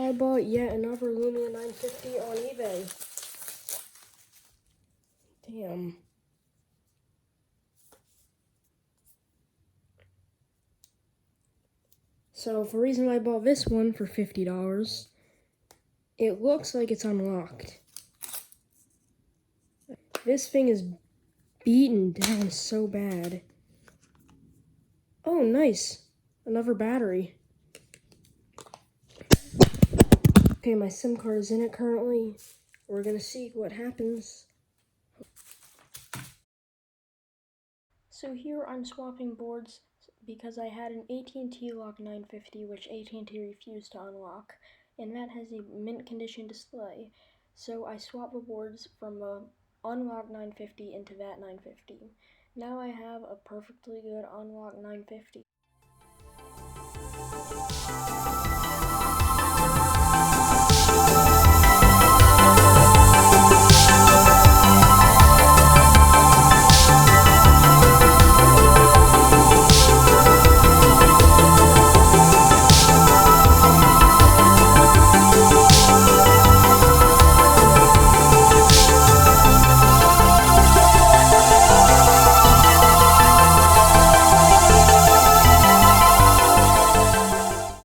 I bought yet another Lumia 950 on eBay. Damn. So, for the reason I bought this one for $50, it looks like it's unlocked. This thing is beaten down so bad. Oh, nice. Another battery. Okay, my SIM card is in it currently. We're gonna see what happens. So here I'm swapping boards because I had an AT&T Lock 950 which AT&T refused to unlock, and that has a mint condition display. So I swapped the boards from a unlocked 950 into that 950. Now I have a perfectly good unlocked 950.